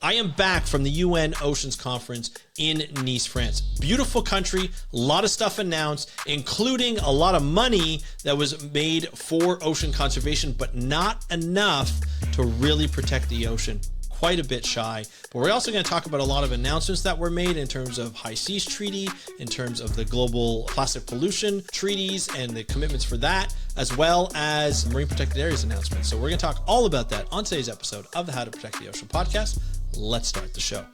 I am back from the UN Oceans Conference in Nice, France. Beautiful country, a lot of stuff announced, including a lot of money that was made for ocean conservation, but not enough to really protect the ocean. Quite a bit shy. But we're also going to talk about a lot of announcements that were made in terms of High Seas Treaty, in terms of the global plastic pollution treaties and the commitments for that, as well as marine protected areas announcements. So we're going to talk all about that on today's episode of the How to Protect the Ocean podcast. Let's start the show.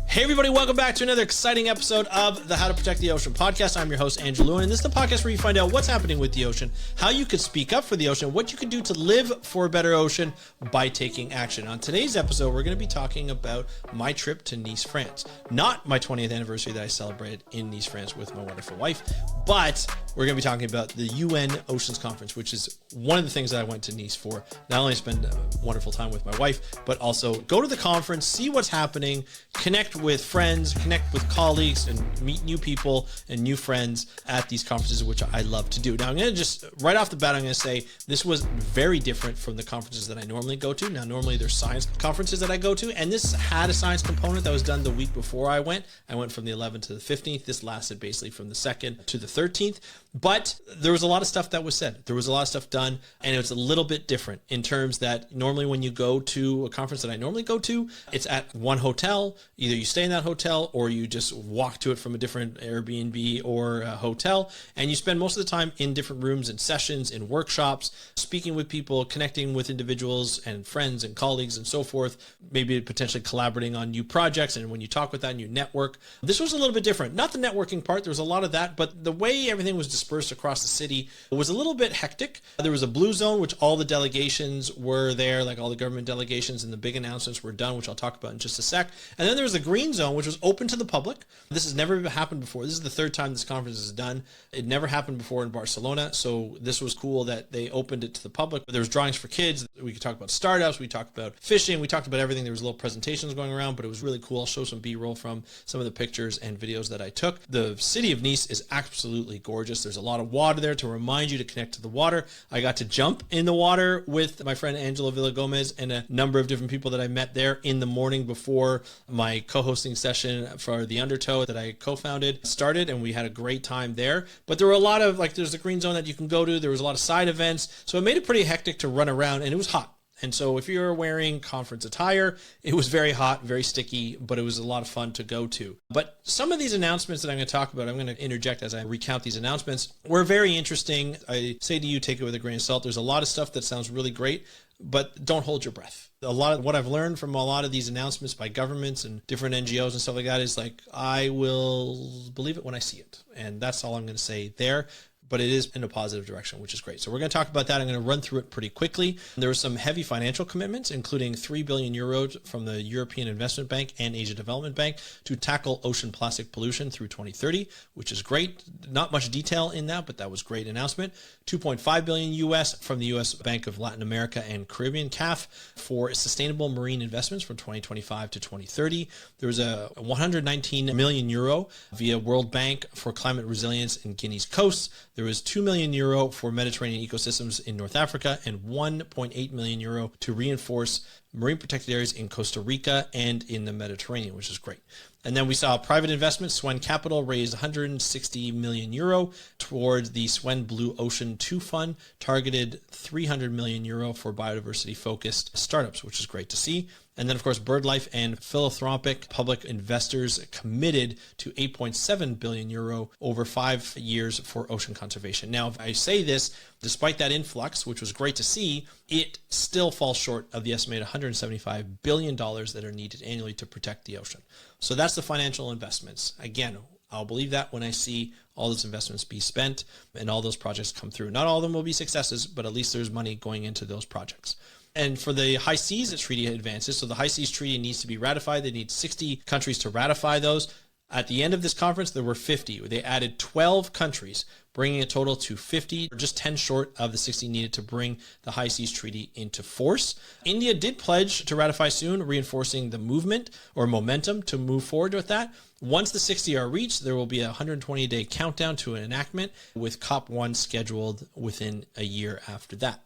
Hey everybody, welcome back to another exciting episode of the How to Protect the Ocean podcast. I'm your host, Andrew Lewin, and this is the podcast where you find out what's happening with the ocean, how you can speak up for the ocean, what you can do to live for a better ocean by taking action. On today's episode, we're going to be talking about my trip to Nice, France. Not my 20th anniversary that I celebrated in Nice, France with my wonderful wife, but we're going to be talking about the UN Oceans Conference, which is one of the things that I went to Nice for. Not only spend a wonderful time with my wife, but also go to the conference, see what's happening, connect with friends, connect with colleagues, and meet new people and new friends at these conferences, which I love to do. Now, I'm going to just, right off the bat, I'm going to say this was very different from the conferences that I normally go to. Now, normally there's science conferences that I go to, and this had a science component that was done the week before I went. I went from the 11th to the 15th. This lasted basically from the 2nd to the 13th. But there was a lot of stuff that was said. There was a lot of stuff done, and it was a little bit different in terms that normally when you go to a conference that I normally go to, it's at one hotel. Either you stay in that hotel or you just walk to it from a different Airbnb or a hotel, and you spend most of the time in different rooms and sessions, in workshops, speaking with people, connecting with individuals and friends and colleagues and so forth, maybe potentially collaborating on new projects. And when you talk with that, you network. This was a little bit different. Not the networking part. There was a lot of that, but the way everything was dispersed across the city was a little bit hectic. There was a blue zone, which all the delegations were there, like all the government delegations, and the big announcements were done, which I'll talk about in just a sec. And then there was a green zone, which was open to the public. This has never happened before. This is the third time this conference is done. It never happened before in Barcelona, so this was cool that they opened it to the public. There was drawings for kids. We could talk about startups. We talked about fishing. We talked about everything. There was little presentations going around, but it was really cool. I'll show some B-roll from some of the pictures and videos that I took. The city of Nice is absolutely gorgeous. There's a lot of water there to remind you to connect to the water. I got to jump in the water with my friend Angela Villagomez and a number of different people that I met there in the morning before my co-hosting session for the Undertow that I co-founded started, and we had a great time there. But there were a lot of, there's a green zone that you can go to. There was a lot of side events, so it made it pretty hectic to run around, and it was hot. And so if you're wearing conference attire, it was very hot, very sticky, but it was a lot of fun to go to. But some of these announcements that I'm going to talk about, I'm going to interject as I recount these announcements, were very interesting. I say to you, take it with a grain of salt. There's a lot of stuff that sounds really great, but don't hold your breath. A lot of what I've learned from a lot of these announcements by governments and different NGOs and stuff like that is I will believe it when I see it. And that's all I'm going to say there. But it is in a positive direction, which is great. So we're going to talk about that. I'm going to run through it pretty quickly. There were some heavy financial commitments, including 3 billion euros from the European Investment Bank and Asia Development Bank to tackle ocean plastic pollution through 2030, which is great. Not much detail in that, but that was a great announcement. 2.5 billion US from the US Bank of Latin America and Caribbean, CAF, for sustainable marine investments from 2025 to 2030. There was a 119 million euro via World Bank for climate resilience in Guinea's coasts. There was 2 million euro for Mediterranean ecosystems in North Africa and 1.8 million euro to reinforce marine protected areas in Costa Rica and in the Mediterranean, which is great. And then we saw private investment. Swen Capital raised 160 million euro towards the Swen Blue Ocean 2 Fund, targeted 300 million euro for biodiversity focused startups, which is great to see. And then, of course, BirdLife and philanthropic public investors committed to 8.7 billion euro over 5 years for ocean conservation. Now, if I say this, despite that influx, which was great to see, it still falls short of the estimated $175 billion that are needed annually to protect the ocean. So that's the financial investments. Again, I'll believe that when I see all those investments be spent and all those projects come through. Not all of them will be successes, but at least there's money going into those projects. And for the High Seas Treaty advances, so the High Seas Treaty needs to be ratified. They need 60 countries to ratify those. At the end of this conference, there were 50. They added 12 countries, bringing a total to 50, or just 10 short of the 60 needed to bring the High Seas Treaty into force. India did pledge to ratify soon, reinforcing the movement or momentum to move forward with that. Once the 60 are reached, there will be a 120-day countdown to an enactment, with COP1 scheduled within a year after that.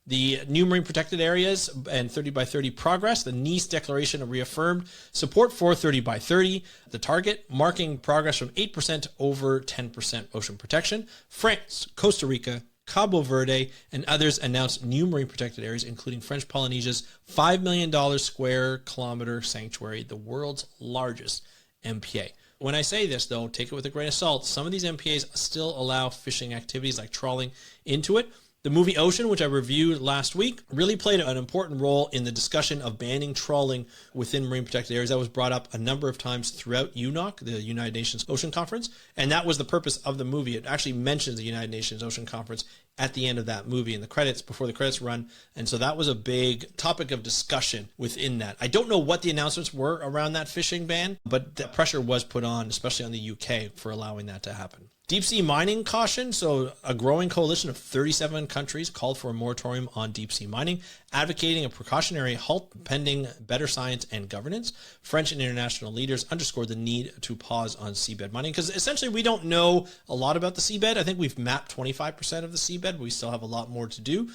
The new marine protected areas and 30 by 30 progress. The Nice Declaration reaffirmed support for 30 by 30, the target, marking progress from 8% to over 10% ocean protection. France, Costa Rica, Cabo Verde, and others announced new marine protected areas, including French Polynesia's $5 million square kilometer sanctuary, the world's largest MPA. When I say this, though, take it with a grain of salt. Some of these MPAs still allow fishing activities like trawling into it. The movie Ocean, which I reviewed last week, really played an important role in the discussion of banning trawling within marine protected areas. That was brought up a number of times throughout UNOC, the United Nations Ocean Conference, and that was the purpose of the movie. It actually mentions the United Nations Ocean Conference at the end of that movie in the credits, before the credits run, and so that was a big topic of discussion within that. I don't know what the announcements were around that fishing ban, but the pressure was put on, especially on the UK, for allowing that to happen. Deep sea mining caution. So a growing coalition of 37 countries called for a moratorium on deep sea mining, advocating a precautionary halt pending better science and governance. French and international leaders underscored the need to pause on seabed mining because essentially we don't know a lot about the seabed. I think we've mapped 25% of the seabed, but we still have a lot more to do.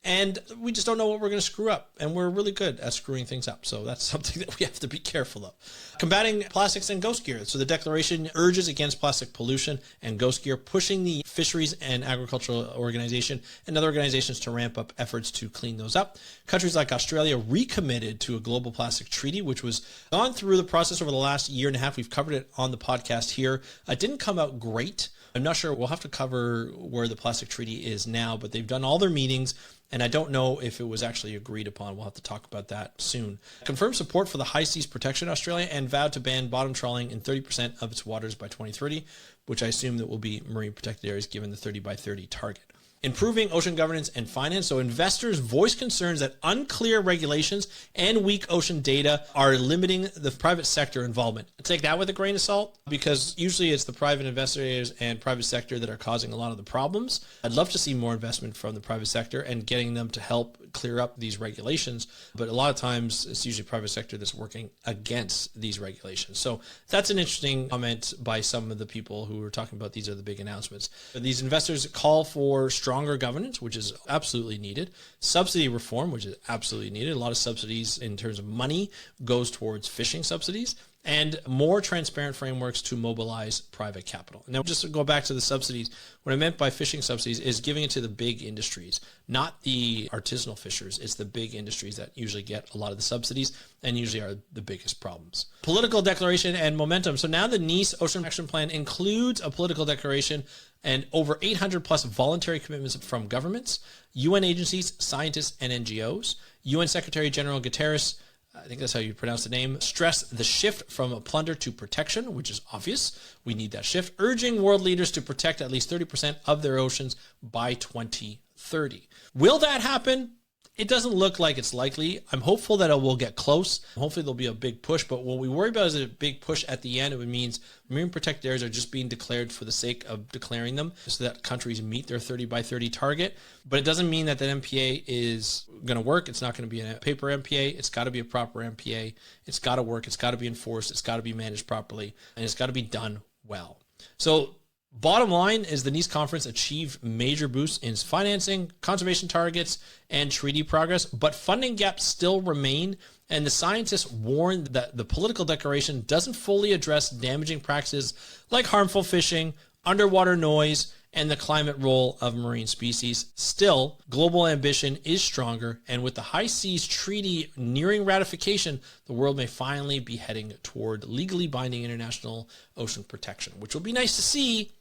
And we just don't know what we're going to screw up. And we're really good at screwing things up. So that's something that we have to be careful of. Combating plastics and ghost gear. So the declaration urges against plastic pollution and ghost gear, pushing the Fisheries and Agricultural Organization and other organizations to ramp up efforts to clean those up. Countries like Australia recommitted to a global plastic treaty, which was gone through the process over the last year and a half. We've covered it on the podcast here. It didn't come out great. I'm not sure. We'll have to cover where the plastic treaty is now, but they've done all their meetings. And I don't know if it was actually agreed upon. We'll have to talk about that soon. Confirmed support for the high seas protection Australia and vowed to ban bottom trawling in 30% of its waters by 2030, which I assume that will be marine protected areas given the 30 by 30 target. Improving ocean governance and finance. So investors voice concerns that unclear regulations and weak ocean data are limiting the private sector involvement. Take that with a grain of salt, because usually it's the private investors and private sector that are causing a lot of the problems. I'd love to see more investment from the private sector and getting them to help clear up these regulations. But a lot of times it's usually private sector that's working against these regulations. So that's an interesting comment by some of the people who were talking about these are the big announcements. These investors call for stronger governance, which is absolutely needed. Subsidy reform, which is absolutely needed. A lot of subsidies in terms of money goes towards fishing subsidies. And more transparent frameworks to mobilize private capital. Now, just to go back to the subsidies, what I meant by fishing subsidies is giving it to the big industries, not the artisanal fishers. It's the big industries that usually get a lot of the subsidies and usually are the biggest problems. Political declaration and momentum. So now the Nice Ocean Action Plan includes a political declaration and over 800 plus voluntary commitments from governments, UN agencies, scientists, and NGOs. UN Secretary General Guterres, I think that's how you pronounce the name, stressed the shift from plunder to protection, which is obvious. We need that shift, urging world leaders to protect at least 30% of their oceans by 2030. Will that happen? It doesn't look like it's likely. I'm hopeful that it will get close. Hopefully there'll be a big push, but what we worry about is a big push at the end. It means marine protected areas are just being declared for the sake of declaring them so that countries meet their 30 by 30 target. But it doesn't mean that MPA is going to work. It's not going to be a paper MPA. It's got to be a proper MPA. It's got to work. It's got to be enforced. It's got to be managed properly, and it's got to be done well. So bottom line is the Nice conference achieved major boosts in financing, conservation targets, and treaty progress, but funding gaps still remain. And the scientists warned that the political declaration doesn't fully address damaging practices like harmful fishing, underwater noise, and the climate role of marine species. Still, global ambition is stronger, and with the High Seas Treaty nearing ratification, the world may finally be heading toward legally binding international ocean protection, which will be nice to see.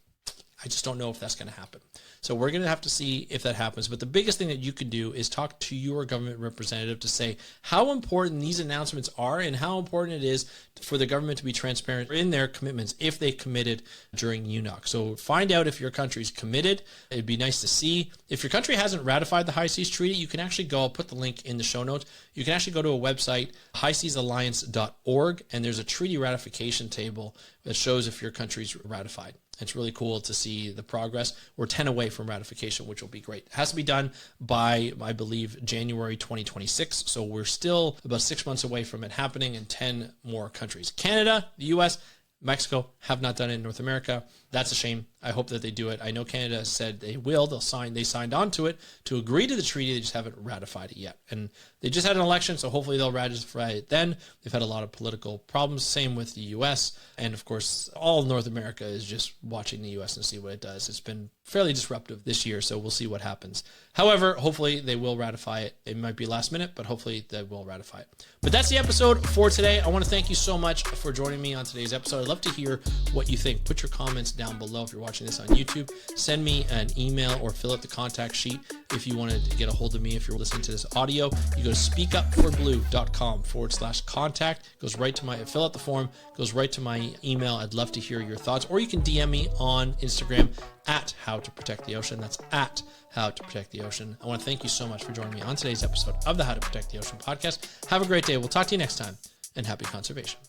I just don't know if that's going to happen. So we're going to have to see if that happens. But the biggest thing that you can do is talk to your government representative to say how important these announcements are and how important it is for the government to be transparent in their commitments if they committed during UNOC. So find out if your country's committed. It'd be nice to see. If your country hasn't ratified the High Seas Treaty, you can actually go, I'll put the link in the show notes. You can actually go to a website, highseasalliance.org, and there's a treaty ratification table that shows if your country's ratified. It's really cool to see the progress. We're 10 away from ratification, which will be great. It has to be done by, I believe, January 2026. So we're still about 6 months away from it happening in 10 more countries. Canada, the US, Mexico have not done it in North America. That's a shame. I hope that they do it. I know Canada said they will. They signed on to it to agree to the treaty. They just haven't ratified it yet. And they just had an election, so hopefully they'll ratify it then. They've had a lot of political problems. Same with the U.S. And of course, all North America is just watching the U.S. and see what it does. It's been fairly disruptive this year, so we'll see what happens. However, hopefully they will ratify it. It might be last minute, but hopefully they will ratify it. But that's the episode for today. I want to thank you so much for joining me on today's episode. I'd love to hear what you think. Put your comments down below if you're watching this on YouTube. Send me an email or fill out the contact sheet if you wanted to get a hold of me. If you're listening to this audio, you go to speakupforblue.com/contact. Goes right to my, fill out the form, goes right to my email. I'd love to hear your thoughts. Or you can DM me on Instagram at How to Protect the Ocean. That's at How to Protect the Ocean. I want to thank you so much for joining me on today's episode of the How to Protect the Ocean podcast. Have a great day. We'll talk to you next time, and happy conservation.